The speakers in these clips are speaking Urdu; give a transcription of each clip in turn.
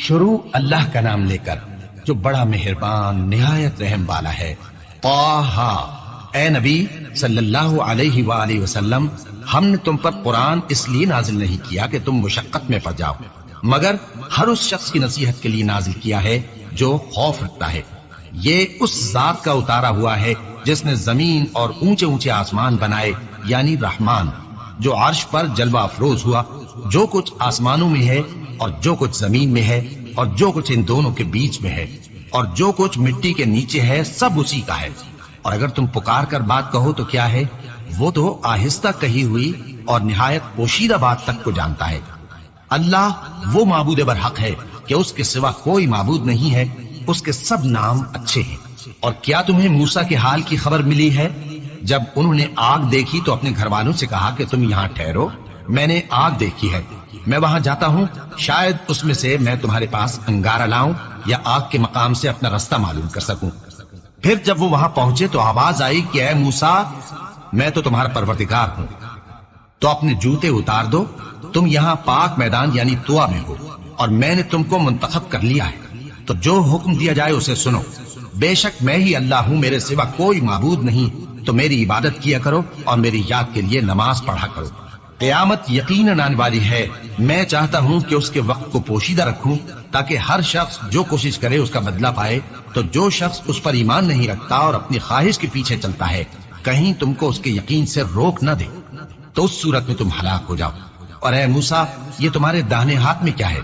شروع اللہ کا نام لے کر جو بڑا مہربان نہایت رحم والا ہے۔ طٰہٰ، اے نبی صلی اللہ علیہ وآلہ وسلم، ہم نے تم پر قرآن اس لیے نازل نہیں کیا کہ تم مشقت میں پڑ جاؤ، مگر ہر اس شخص کی نصیحت کے لیے نازل کیا ہے جو خوف رکھتا ہے۔ یہ اس ذات کا اتارا ہوا ہے جس نے زمین اور اونچے اونچے آسمان بنائے، یعنی رحمان، جو عرش پر جلوہ افروز ہوا۔ جو کچھ آسمانوں میں ہے اور جو کچھ زمین میں ہے اور جو کچھ ان دونوں کے بیچ میں ہے اور جو کچھ مٹی کے نیچے ہے، سب اسی کا ہے۔ اور اگر تم پکار کر بات کہو تو کیا ہے، وہ تو آہستہ کہی ہوئی اور نہایت پوشیدہ بات تک کو جانتا ہے۔ اللہ وہ معبود برحق ہے کہ اس کے سوا کوئی معبود نہیں ہے، اس کے سب نام اچھے ہیں۔ اور کیا تمہیں موسیٰ کے حال کی خبر ملی ہے؟ جب انہوں نے آگ دیکھی تو اپنے گھر والوں سے کہا کہ تم یہاں ٹھہرو، میں نے آگ دیکھی ہے، میں وہاں جاتا ہوں، شاید اس میں سے میں تمہارے پاس انگارہ لاؤں یا آگ کے مقام سے اپنا رستہ معلوم کر سکوں۔ پھر جب وہ وہاں پہنچے تو آواز آئی کہ اے موسیٰ، میں تو تمہارا پروردگار ہوں، تو اپنے جوتے اتار دو، تم یہاں پاک میدان یعنی طویٰ میں ہو، اور میں نے تم کو منتخب کر لیا ہے، تو جو حکم دیا جائے اسے سنو۔ بے شک میں ہی اللہ ہوں، میرے سوا کوئی معبود نہیں، تو میری عبادت کیا کرو اور میری یاد کے لیے نماز پڑھا کرو۔ قیامت یقیناً آنے والی ہے، میں چاہتا ہوں کہ اس کے وقت کو پوشیدہ رکھوں تاکہ ہر شخص جو کوشش کرے اس کا بدلہ پائے۔ تو جو شخص اس پر ایمان نہیں رکھتا اور اپنی خواہش کے پیچھے چلتا ہے، کہیں تم کو اس کے یقین سے روک نہ دے، تو اس صورت میں تم ہلاک ہو جاؤ۔ اور اے موسیٰ، یہ تمہارے داہنے ہاتھ میں کیا ہے؟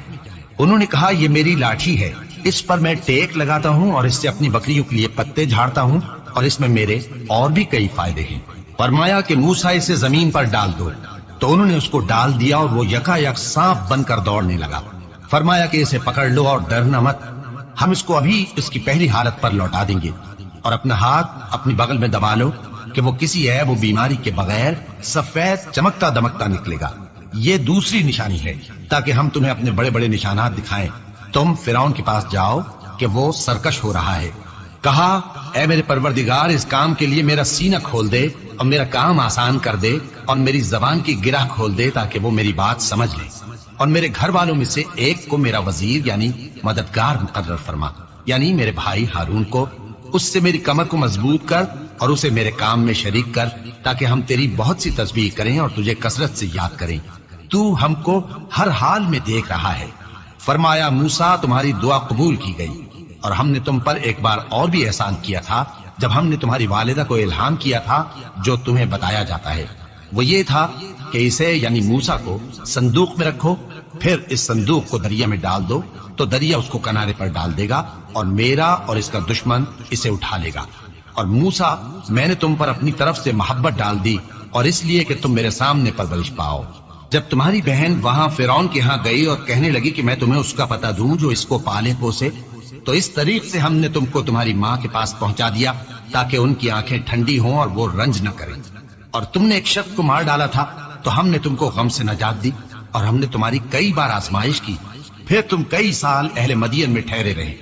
انہوں نے کہا یہ میری لاٹھی ہے، اس پر میں ٹیک لگاتا ہوں اور اس سے اپنی بکریوں کے لیے پتے جھاڑتا ہوں، اور اس میں میرے اور بھی کئی فائدے ہیں۔ فرمایا کہ موسیٰ اسے زمین پر ڈال دو، تو انہوں نے اس کو ڈال دیا اور وہ یکا یک سانپ بن کر دوڑنے لگا۔ فرمایا کہ اسے پکڑ لو اور ڈرنا مت، ہم اس کو ابھی اس کی پہلی حالت پر لوٹا دیں گے، اور اپنا ہاتھ اپنی بغل میں دبا لو کہ وہ کسی عیب و بیماری کے بغیر سفید چمکتا دمکتا نکلے گا۔ یہ دوسری نشانی ہے تاکہ ہم تمہیں اپنے بڑے بڑے نشانات دکھائیں۔ تم فرعون کے پاس جاؤ کہ وہ سرکش ہو رہا ہے۔ کہا اے میرے پروردگار، اس کام کے لیے میرا سینہ کھول دے اور میرا کام آسان کر دے اور میری زبان کی گرہ کھول دے تاکہ وہ میری بات سمجھ لے، اور میرے گھر والوں میں سے ایک کو میرا وزیر یعنی مددگار مقرر فرما، یعنی میرے بھائی ہارون کو، اس سے میری کمر کو مضبوط کر اور اسے میرے کام میں شریک کر تاکہ ہم تیری بہت سی تسبیح کریں اور تجھے کثرت سے یاد کریں، تو ہم کو ہر حال میں دیکھ رہا ہے۔ فرمایا موسیٰ، تمہاری دعا قبول کی گئی، اور ہم نے تم پر ایک بار اور بھی احسان کیا تھا جب ہم نے تمہاری والدہ کو الہام کیا تھا جو تمہیں بتایا جاتا ہے۔ وہ یہ تھا کہ اسے یعنی موسیٰ کو صندوق میں رکھو، پھر اس صندوق کو دریا میں ڈال دو تو دریا اس کو کنارے پر ڈال دے گا، اور میرا اور اس کا دشمن اسے اٹھا لے گا۔ اور موسیٰ، میں نے تم پر اپنی طرف سے محبت ڈال دی، اور اس لیے کہ تم میرے سامنے پرورش پاؤ۔ جب تمہاری بہن وہاں فرعون کے ہاں گئی اور کہنے لگی کہ میں تمہیں اس کا پتہ دوں جو اس کو پالے پوسے، تو اس طریق سے ہم نے تم کو تمہاری ماں کے پاس پہنچا دیا تاکہ ان کی آنکھیں ٹھنڈی ہوں اور وہ رنج نہ کریں۔ اور تم نے ایک شخص کو مار ڈالا تھا تو ہم نے تم کو غم سے نجات دی، اور ہم نے تمہاری کئی بار آزمائش کی، پھر تم کئی سال اہل مدین میں ٹھہرے رہے۔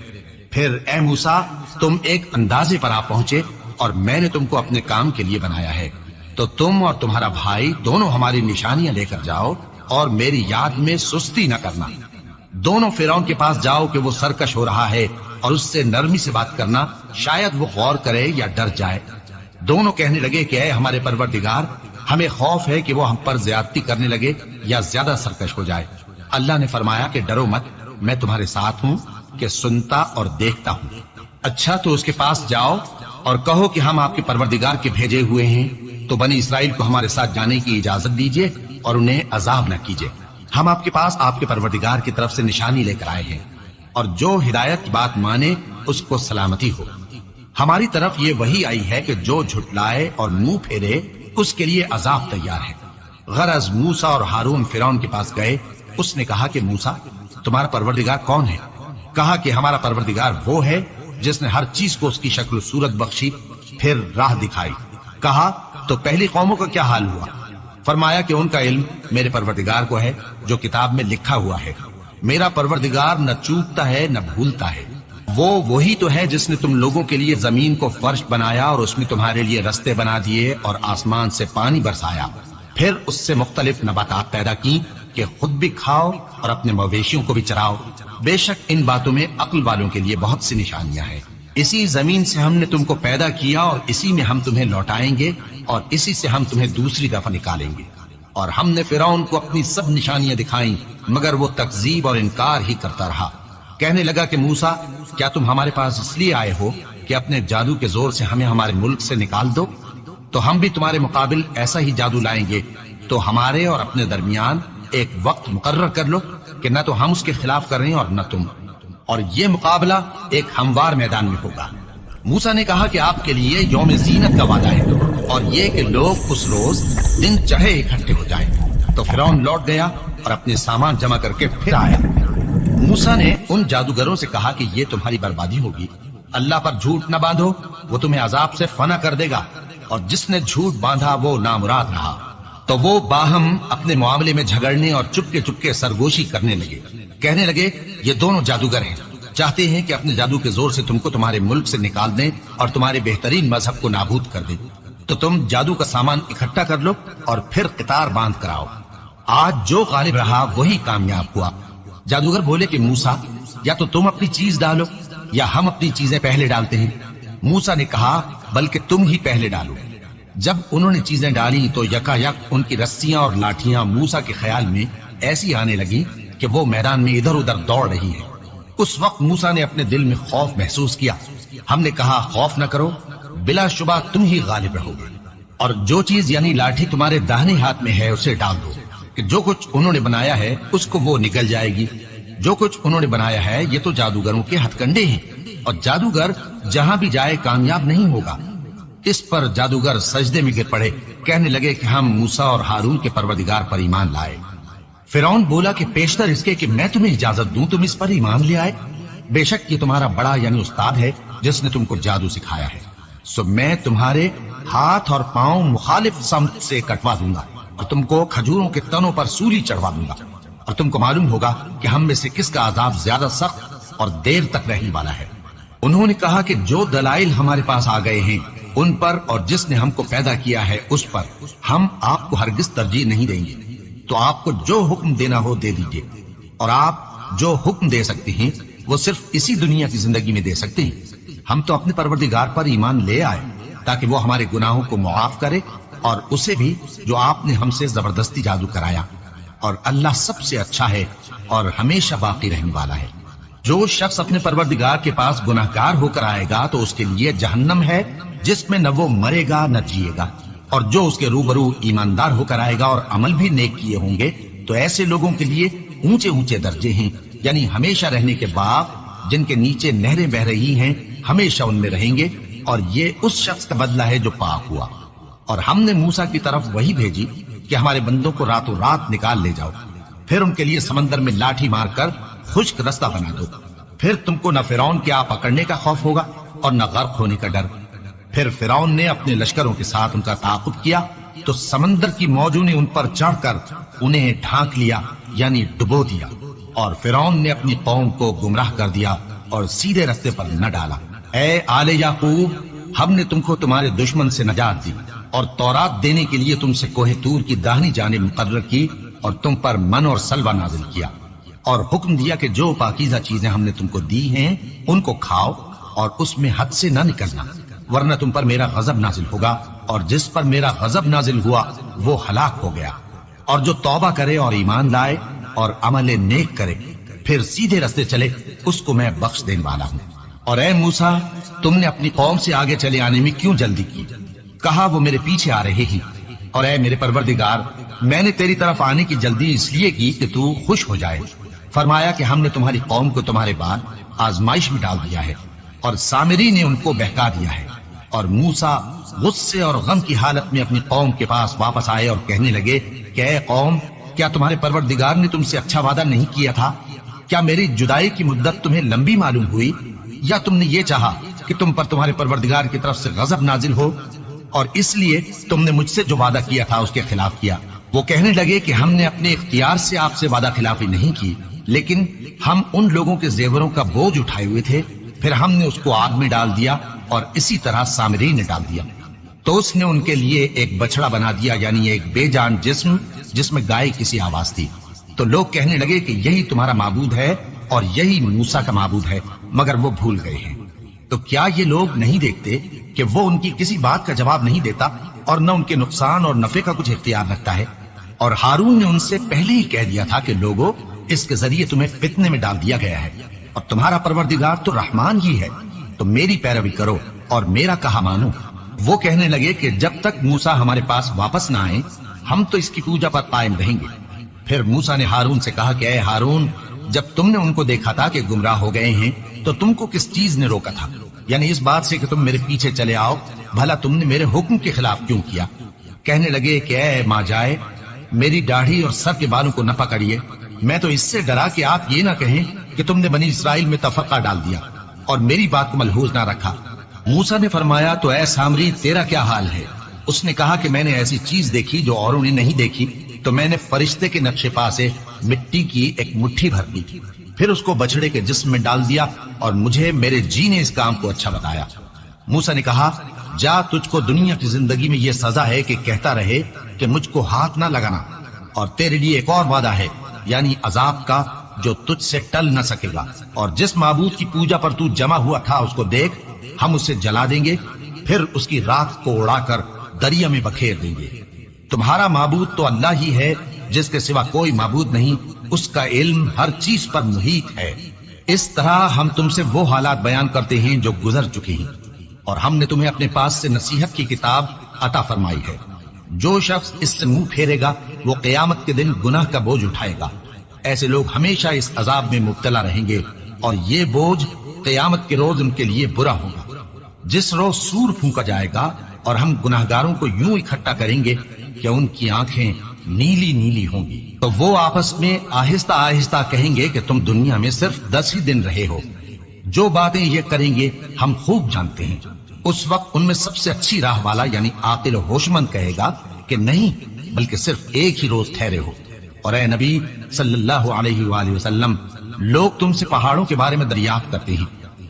پھر اے موسیٰ، تم ایک اندازے پر آ پہنچے اور میں نے تم کو اپنے کام کے لیے بنایا ہے، تو تم اور تمہارا بھائی دونوں ہماری نشانیاں لے کر جاؤ اور میری یاد میں سستی نہ کرنا۔ دونوں فرعون کے پاس جاؤ کہ وہ سرکش ہو رہا ہے، اور اس سے نرمی سے بات کرنا، شاید وہ غور کرے یا ڈر جائے۔ دونوں کہنے لگے کہ اے ہمارے پروردگار، ہمیں خوف ہے کہ وہ ہم پر زیادتی کرنے لگے یا زیادہ سرکش ہو جائے۔ اللہ نے فرمایا کہ ڈرو مت، میں تمہارے ساتھ ہوں کہ سنتا اور دیکھتا ہوں۔ اچھا تو اس کے پاس جاؤ اور کہو کہ ہم آپ کے پروردگار کے بھیجے ہوئے ہیں، تو بنی اسرائیل کو ہمارے ساتھ جانے کی اجازت دیجیے اور انہیں عذاب نہ کیجیے۔ ہم آپ کے پاس آپ کے پروردگار کی طرف سے نشانی لے کر آئے ہیں، اور جو ہدایت کی بات مانے اس کو سلامتی ہو۔ ہماری طرف یہ وحی آئی ہے کہ جو جھٹلائے اور منہ پھیرے اس کے لیے عذاب تیار ہے۔ غرض موسیٰ اور ہارون فرعون کے پاس گئے، اس نے کہا کہ موسیٰ، تمہارا پروردگار کون ہے؟ کہا کہ ہمارا پروردگار وہ ہے جس نے ہر چیز کو اس کی شکل و صورت بخشی، پھر راہ دکھائی۔ کہا تو پہلی قوموں کا کیا حال ہوا؟ فرمایا کہ ان کا علم میرے پروردگار کو ہے جو کتاب میں لکھا ہوا ہے۔ میرا پروردگار نہ چوکتا ہے نہ بھولتا ہے۔ وہ وہی تو ہے جس نے تم لوگوں کے لیے زمین کو فرش بنایا اور اس میں تمہارے لیے رستے بنا دیے اور آسمان سے پانی برسایا، پھر اس سے مختلف نباتات پیدا کی کہ خود بھی کھاؤ اور اپنے مویشیوں کو بھی چراؤ۔ بے شک ان باتوں میں عقل والوں کے لیے بہت سی نشانیاں ہیں۔ اسی زمین سے ہم نے تم کو پیدا کیا اور اسی میں ہم تمہیں لوٹائیں گے اور اسی سے ہم تمہیں دوسری دفعہ نکالیں گے۔ اور ہم نے فرعون کو اپنی سب نشانیاں دکھائیں مگر وہ تکذیب اور انکار ہی کرتا رہا۔ کہنے لگا کہ موسیٰ کیا تم ہمارے پاس اس لیے آئے ہو کہ اپنے جادو کے زور سے ہمیں ہمارے ملک سے نکال دو؟ تو ہم بھی تمہارے مقابل ایسا ہی جادو لائیں گے، تو ہمارے اور اپنے درمیان ایک وقت مقرر کر لو کہ نہ تو ہم اس کے خلاف کر رہے ہیں اور نہ تم، اور یہ مقابلہ ایک ہموار میدان میں ہوگا۔ موسیٰ نے کہا کہ آپ کے لیے یوم زینت کا وعدہ ہے اور یہ کہ لوگ اس روز دن چڑھے اکٹھے ہو جائیں۔ تو فرعون لوٹ گیا اور اپنے سامان جمع کر کے پھر آیا۔ موسیٰ نے ان جادوگروں سے کہا کہ یہ تمہاری بربادی ہوگی، اللہ پر جھوٹ نہ باندھو، وہ تمہیں عذاب سے فنا کر دے گا، اور جس نے جھوٹ باندھا وہ نامراد رہا۔ تو وہ باہم اپنے معاملے میں جھگڑنے اور چپکے چپکے سرگوشی کرنے لگے۔ کہنے لگے یہ دونوں جادوگر ہیں، چاہتے ہیں کہ اپنے جادو کے زور سے تم کو تمہارے ملک سے نکال دیں اور تمہارے بہترین مذہب کو نابود کر دیں۔ تو تم جادو کا سامان اکٹھا کر لو اور پھر قطار باندھ کر آؤ، آج جو غالب رہا وہی کامیاب ہوا۔ جادوگر بولے کہ موسیٰ یا تو تم اپنی چیز ڈالو یا ہم اپنی چیزیں پہلے ڈالتے ہیں۔ موسیٰ نے کہا بلکہ تم ہی پہلے ڈالو۔ جب انہوں نے چیزیں ڈالی تو یکا یک ان کی رسیاں اور لاٹھیاں موسیٰ کے خیال میں ایسی آنے لگی کہ وہ میدان میں ادھر ادھر دوڑ رہی ہے۔ اس وقت موسیٰ نے اپنے دل میں خوف محسوس کیا۔ ہم نے کہا خوف نہ کرو، بلا شبہ تم ہی غالب رہو گے، اور جو چیز یعنی لاٹھی تمہارے داہنے ہاتھ میں ہے اسے ڈال دو کہ جو کچھ انہوں نے بنایا ہے اس کو وہ نگل جائے گی۔ جو کچھ انہوں نے بنایا ہے یہ تو جادوگروں کے ہتھ کنڈے ہیں، اور جادوگر جہاں بھی جائے کامیاب نہیں ہوگا۔ اس پر جادوگر سجدے میں گر پڑے، کہنے لگے کہ ہم موسیٰ اور ہارون کے پروردگار پر ایمان لائے۔ فرعون بولا کہ پیشتر اس کے کہ میں تمہیں اجازت دوں تم اس پر ایمان لے آئے، بے شک یہ تمہارا بڑا یعنی استاد ہے جس نے تم کو جادو سکھایا ہے، سو میں تمہارے ہاتھ اور پاؤں مخالف سمت سے کٹوا دوں گا اور تم کو کھجوروں کے تنوں پر سولی چڑھوا دوں گا، اور تم کو معلوم ہوگا کہ ہم میں سے کس کا عذاب زیادہ سخت اور دیر تک رہنے والا ہے۔ انہوں نے کہا کہ جو دلائل ہمارے پاس آ گئے ہیں ان پر اور جس نے ہم کو پیدا کیا ہے اس پر ہم آپ کو ہرگز ترجیح نہیں دیں گے، تو آپ کو جو حکم دینا ہو دے دیجئے، اور آپ جو حکم دے سکتے ہیں وہ صرف اسی دنیا کی زندگی میں دے سکتے ہیں۔ ہم تو اپنے پروردگار پر ایمان لے آئے تاکہ وہ ہمارے گناہوں کو معاف کرے، اور اسے بھی جو آپ نے ہم سے زبردستی جادو کرایا، اور اللہ سب سے اچھا ہے اور ہمیشہ باقی رہنے والا ہے۔ جو شخص اپنے پروردگار کے پاس گناہگار ہو کر آئے گا تو اس کے لیے جہنم ہے جس میں نہ وہ مرے گا نہ جیے گا، اور جو اس کے روبرو ایماندار ہو کر آئے گا اور عمل بھی نیک کیے ہوں گے تو ایسے لوگوں کے لیے اونچے اونچے درجے ہیں، یعنی ہمیشہ رہنے کے باغ جن کے نیچے نہریں بہ رہی ہیں، ہمیشہ ان میں رہیں گے، اور یہ اس شخص کا بدلہ ہے جو پاک ہوا۔ اور ہم نے موسیٰ کی طرف وہی بھیجی کہ ہمارے بندوں کو راتوں رات نکال لے جاؤ، پھر ان کے لیے سمندر میں لاٹھی مار کر خشک رستہ بنا دو، پھر تم کو نہ فرعون کے آ پکڑنے کا خوف ہوگا اور نہ غرق ہونے کا ڈر۔ پھر فرعون نے اپنے لشکروں کے ساتھ ان کا تعاقب کیا تو سمندر کی موجوں نے ان پر چڑھ کر انہیں ڈھانک لیا یعنی ڈبو دیا، اور فرعون نے اپنی قوم کو گمراہ کر دیا اور سیدھے رستے پر نہ ڈالا۔ اے آل یعقوب، ہم نے تم کو تمہارے دشمن سے نجات دی اور تورات دینے کے لیے تم سے کوہ طور کی داہنی جانب مقرر کی، اور تم پر من اور سلوہ نازل کیا، اور حکم دیا کہ جو پاکیزہ چیزیں ہم نے تم کو دی ہیں ان کو کھاؤ اور اس میں حد سے نہ نکلنا، ورنہ تم پر میرا غضب نازل ہوگا، اور جس پر میرا غضب نازل ہوا وہ ہلاک ہو گیا۔ اور جو توبہ کرے اور ایمان لائے اور عمل نیک کرے پھر سیدھے رستے چلے اس کو میں بخش دینے والا ہوں۔ اور اے موسیٰ، تم نے اپنی قوم سے آگے چلے آنے میں کیوں جلدی کی؟ کہا وہ میرے پیچھے آ رہے ہیں۔ اور اے میرے پروردگار، میں نے تیری طرف آنے کی جلدی اس لیے کی کہ تو خوش ہو جائے۔ فرمایا کہ ہم نے تمہاری قوم کو تمہارے بعد آزمائش میں ڈال دیا ہے، اور سامری نے ان کو بہکا دیا ہے۔ اور موسیٰ غصے اور غم کی حالت میں اپنی قوم کے پاس واپس آئے اور کہنے لگے کہ اے قوم، کیا تمہارے پروردگار نے تم سے اچھا وعدہ نہیں کیا تھا؟ کیا میری جدائی کی مدت تمہیں لمبی معلوم ہوئی، یا تم نے یہ چاہا کہ تم پر تمہارے پروردگار کی طرف سے غضب نازل ہو، اور اس لیے تم نے مجھ سے جو وعدہ کیا تھا اس کے خلاف کیا؟ وہ کہنے لگے کہ ہم نے اپنے اختیار سے آپ سے وعدہ خلافی نہیں کی، لیکن ہم ان لوگوں کے زیوروں کا بوجھ اٹھائے ہوئے تھے، پھر ہم نے اس کو آگ میں ڈال دیا، اور اسی طرح سامری نے ڈال دیا۔ تو اس نے ان کے لیے ایک بچڑا بنا دیا، یعنی ایک بے جان جسم جس میں گائے کسی آواز تھی۔ تو لوگ کہنے لگے کہ یہی تمہارا معبود ہے اور یہی موسیٰ کا معبود ہے، مگر وہ بھول گئے ہیں۔ تو کیا یہ لوگ نہیں دیکھتے کہ وہ ان کی کسی بات کا جواب نہیں دیتا اور نہ ان کے نقصان اور نفع کا کچھ اختیار رکھتا ہے؟ اور ہارون نے ان سے پہلے ہی کہہ دیا تھا کہ لوگوں، اس کے ذریعے تمہیں فتنے میں ڈال دیا گیا ہے، اور تمہارا پروردگار تو رحمان ہی ہے، تو میری پیروی کرو اور میرا کہا مانو۔ وہ کہنے لگے کہ جب تک موسیٰ ہمارے پاس واپس نہ آئے ہم تو اس کی پوجا پر قائم رہیں گے۔ پھر موسیٰ نے ہارون سے کہا کہ اے ہارون، جب تم نے ان کو دیکھا تھا کہ گمراہ ہو گئے ہیں تو تم کو کس چیز نے روکا تھا؟ یعنی اس بات سے کہ تم میرے پیچھے چلے آؤ، بھلا تم نے میرے حکم کے خلاف کیوں کیا؟ کہنے لگے کہ اے ماں جائے، میری داڑھی اور سر کے بالوں کو نہ پکڑیے، میں تو اس سے ڈرا کہ آپ یہ نہ کہیں کہ تم نے بنی اسرائیل میں تفرقہ ڈال دیا اور میری بات کو ملحوظ نہ رکھا۔ موسیٰ نے فرمایا تو اے سامری، تیرا کیا حال ہے؟ اس نے کہا کہ میں نے ایسی چیز دیکھی جو اوروں نے نہیں دیکھی، تو میں نے فرشتے کے نقش پا سے مٹی کی ایک مٹھی بھر دی، پھر اس کو بچڑے کے جسم میں ڈال دیا، اور مجھے میرے جی نے اس کام کو اچھا بتایا۔ موسیٰ نے کہا جا، تجھ کو دنیا کی زندگی میں یہ سزا ہے کہ کہتا رہے کہ مجھ کو ہاتھ نہ لگانا، اور تیرے لیے ایک اور وعدہ ہے، یعنی عذاب کا جو تجھ سے ٹل نہ سکے گا، اور جس معبود کی پوجا پر تو جمع ہوا تھا اس کو دیکھ، ہم اسے جلا دیں گے، پھر اس کی راکھ کو اڑا کر دریا میں بکھیر دیں گے۔ تمہارا معبود تو اللہ ہی ہے، جس کے سوا کوئی معبود نہیں، اس کا علم ہر چیز پر محیط ہے۔ اس طرح ہم تم سے وہ حالات بیان کرتے ہیں جو گزر چکے ہیں، اور ہم نے تمہیں اپنے پاس سے نصیحت کی کتاب عطا فرمائی ہے۔ جو شخص اس سے منہ پھیرے گا وہ قیامت کے دن گناہ کا بوجھ اٹھائے گا۔ ایسے لوگ ہمیشہ اس عذاب میں مبتلا رہیں گے، اور یہ بوجھ قیامت کے روز ان کے لیے برا ہوگا۔ جس روز سور پھونکا جائے گا اور ہم گناہگاروں کو یوں اکٹھا کریں گے کہ ان کی آنکھیں نیلی نیلی ہوں گی، تو وہ آپس میں آہستہ آہستہ کہیں گے کہ تم دنیا میں صرف 10 ہی دن رہے ہو۔ جو باتیں یہ کریں گے ہم خوب جانتے ہیں۔ اس وقت ان میں سب سے اچھی راہ والا یعنی عاقل و ہوش مند کہے گا کہ نہیں، بلکہ صرف ایک ہی روز ٹھہرے ہو۔ اور اے نبی صلی اللہ علیہ وآلہ وسلم، لوگ تم سے پہاڑوں کے بارے میں دریافت کرتے ہیں،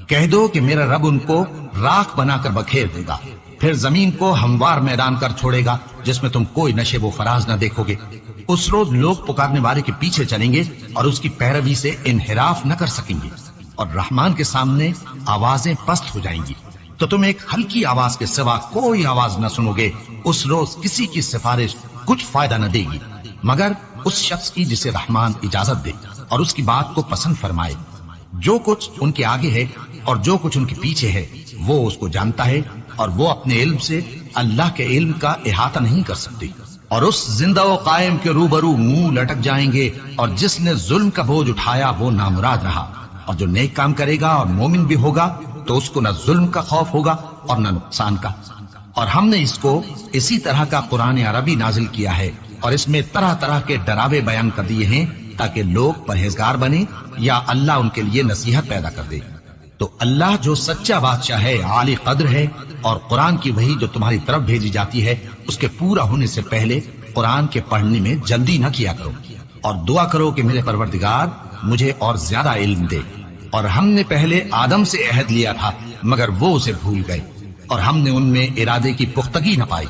کہہ دو کہ میرا رب ان کو راکھ بنا کر بکھیر دے گا، پھر زمین کو ہموار میدان کر چھوڑے گا جس میں تم کوئی نشیب و فراز نہ دیکھو گے۔ اس روز لوگ پکارنے والے کے پیچھے چلیں گے اور اس کی پیروی سے انحراف نہ کر سکیں گے، اور رحمان کے سامنے آوازیں پست ہو جائیں گی، تو تم ایک ہلکی آواز کے سوا کوئی آواز نہ سنو گے۔ اس روز کسی کی سفارش کچھ فائدہ نہ دے گی مگر اس شخص کی جسے رحمان اجازت دے اور اس کی بات کو پسند فرمائے۔ جو کچھ ان کے آگے ہے اور جو کچھ ان کے پیچھے ہے وہ اس کو جانتا ہے، اور وہ اپنے علم سے اللہ کے علم کا احاطہ نہیں کر سکتے۔ اور اس زندہ و قائم کے روبرو منہ لٹک جائیں گے، اور جس نے ظلم کا بوجھ اٹھایا وہ نامراد رہا، اور جو نیک کام کرے گا اور مومن بھی ہوگا تو اس کو نہ ظلم کا خوف ہوگا اور نہ نقصان کا۔ اور ہم نے اس کو اسی طرح کا قرآن عربی نازل کیا ہے، اور اس میں طرح طرح کے ڈراوے بیان کر دیے ہیں تاکہ لوگ پرہیزگار بنے یا اللہ ان کے لیے نصیحت پیدا کر دے۔ تو اللہ جو سچا بادشاہ ہے، عالی قدر ہے، اور قرآن کی وحی جو تمہاری طرف بھیجی جاتی ہے اس کے پورا ہونے سے پہلے قرآن کے پڑھنے میں جلدی نہ کیا کرو، اور دعا کرو کہ میرے پروردگار مجھے اور زیادہ علم دے۔ اور ہم نے پہلے آدم سے عہد لیا تھا مگر وہ اسے بھول گئے، اور ہم نے ان میں ارادے کی پختگی نہ پائی۔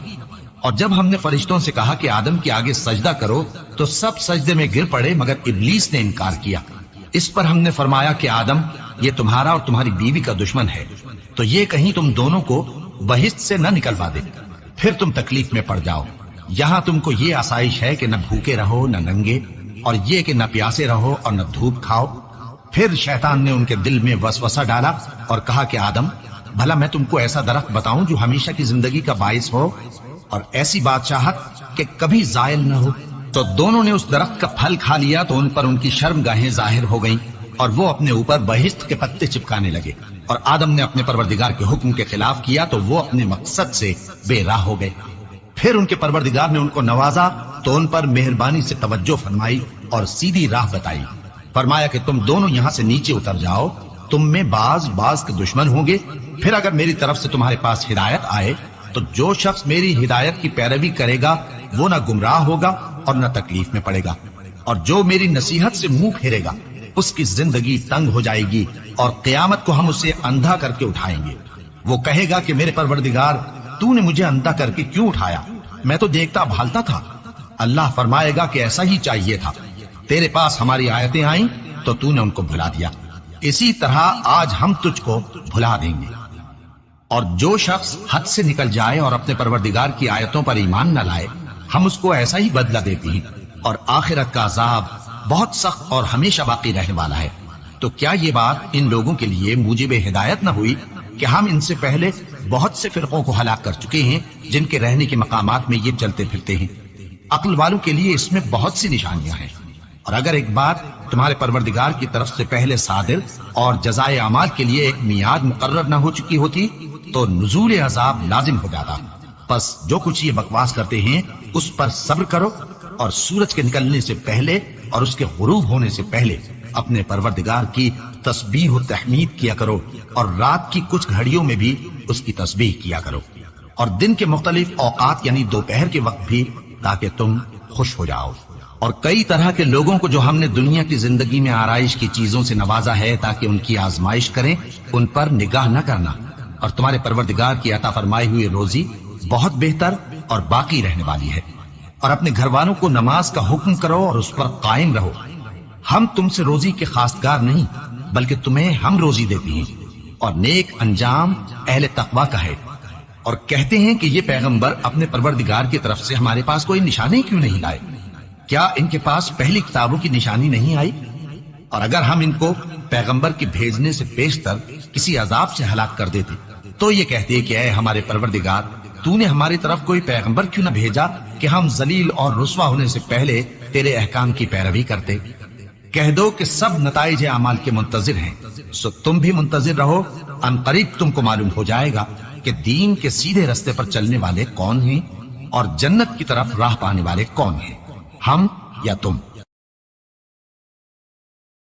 اور جب ہم نے فرشتوں سے کہا کہ آدم کے آگے سجدہ کرو تو سب سجدے میں گر پڑے مگر ابلیس نے انکار کیا۔ اس پر ہم نے فرمایا کہ آدم، یہ تمہارا اور تمہاری بیوی کا دشمن ہے، تو یہ کہیں تم دونوں کو بہشت سے نہ نکلوا دے، پھر تم تکلیف میں پڑ جاؤ۔ یہاں تم کو یہ آسائش ہے کہ نہ بھوکے رہو نہ ننگے، اور یہ کہ نہ پیاسے رہو اور نہ دھوپ کھاؤ۔ پھر شیطان نے ان کے دل میں وسوسہ ڈالا اور کہا کہ آدم، بھلا میں تم کو ایسا درخت بتاؤں جو ہمیشہ کی زندگی کا باعث ہو اور ایسی بادشاہت کہ کبھی زائل نہ ہو؟ تو دونوں نے اس درخت کا پھل کھا لیا تو ان پر ان کی شرمگاہیں ظاہر ہو گئیں، اور وہ اپنے اوپر بہشت کے پتے چپکانے لگے۔ اور آدم نے اپنے پروردگار کے حکم کے خلاف کیا تو وہ اپنے مقصد سے بے راہ ہو گئے۔ پھر ان کے پروردگار نے ان کو نوازا تو ان پر مہربانی سے توجہ فرمائی اور سیدھی راہ بتائی۔ فرمایا کہ تم دونوں یہاں سے نیچے اتر جاؤ، تم میں بعض کے دشمن ہوں گے، پھر اگر میری طرف سے تمہارے پاس ہدایت آئے تو جو شخص میری ہدایت کی پیروی کرے گا وہ نہ گمراہ ہوگا اور نہ تکلیف میں پڑے گا، اور جو میری نصیحت سے منہ پھیرے گا اس کی زندگی تنگ ہو جائے گی، اور قیامت کو ہم اسے اندھا کر کے اٹھائیں گے۔ وہ کہے گا کہ میرے پروردگار، تو نے مجھے اندھا کر کے کیوں اٹھایا؟ میں تو دیکھتا بھالتا تھا۔ اللہ فرمائے گا کہ ایسا ہی چاہیے تھا، تیرے پاس ہماری آیتیں آئیں تو تو نے ان کو بھلا دیا، اسی طرح آج ہم تجھ کو بھلا دیں گے۔ اور جو شخص حد سے نکل جائے اور اپنے پروردگار کی آیتوں پر ایمان نہ لائے، ہم اس کو ایسا ہی بدلہ دیتے ہیں، اور آخرت کا عذاب بہت سخت اور ہمیشہ باقی رہنے والا ہے۔ تو کیا یہ بات ان لوگوں کے لیے موجب ہدایت نہ ہوئی کہ ہم ان سے پہلے بہت سے فرقوں کو ہلاک کر چکے ہیں جن کے رہنے کے مقامات میں یہ چلتے پھرتے ہیں؟ عقل والوں کے لیے اس میں بہت سی نشانیاں ہیں، اور اگر ایک بات تمہارے پروردگار کی طرف سے پہلے صادر اور جزائے اعمال کے لیے ایک میعاد مقرر نہ ہو چکی ہوتی تو نزول عذاب لازم ہو جاتا۔ پس جو کچھ یہ بکواس کرتے ہیں اس پر صبر کرو، اور سورج کے نکلنے سے پہلے اور اس کے غروب ہونے سے پہلے اپنے پروردگار کی تسبیح و تحمید کیا کرو، اور رات کی کچھ گھڑیوں میں بھی اس کی تسبیح کیا کرو، اور دن کے مختلف اوقات یعنی دوپہر کے وقت بھی، تاکہ تم خوش ہو جاؤ۔ اور کئی طرح کے لوگوں کو جو ہم نے دنیا کی زندگی میں آرائش کی چیزوں سے نوازا ہے تاکہ ان کی آزمائش کریں، ان پر نگاہ نہ کرنا، اور تمہارے پروردگار کی عطا فرمائی ہوئی روزی بہت بہتر اور باقی رہنے والی ہے۔ اور اپنے گھر والوں کو نماز کا حکم کرو اور اس پر قائم رہو۔ ہم تم سے روزی کے خواستگار نہیں، بلکہ تمہیں ہم روزی دیتے ہیں، اور نیک انجام اہل تقوی کا ہے۔ اور کہتے ہیں کہ یہ پیغمبر اپنے پروردگار کی طرف سے ہمارے پاس کوئی نشانی کیوں نہیں لائے؟ کیا ان کے پاس پہلی کتابوں کی نشانی نہیں آئی؟ اور اگر ہم ان کو پیغمبر کے بھیجنے سے بیشتر کسی عذاب سے ہلاک کر دیتے تو یہ کہتے کہ اے ہمارے پروردگار، تو نے ہماری طرف کوئی پیغمبر کیوں نہ بھیجا کہ ہم ذلیل اور رسوا ہونے سے پہلے تیرے احکام کی پیروی کرتے۔ کہہ دو کہ سب نتائج اعمال کے منتظر ہیں، سو تم بھی منتظر رہو، ان قریب تم کو معلوم ہو جائے گا کہ دین کے سیدھے رستے پر چلنے والے کون ہیں اور جنت کی طرف راہ پانے والے کون ہیں، ہم یا تم۔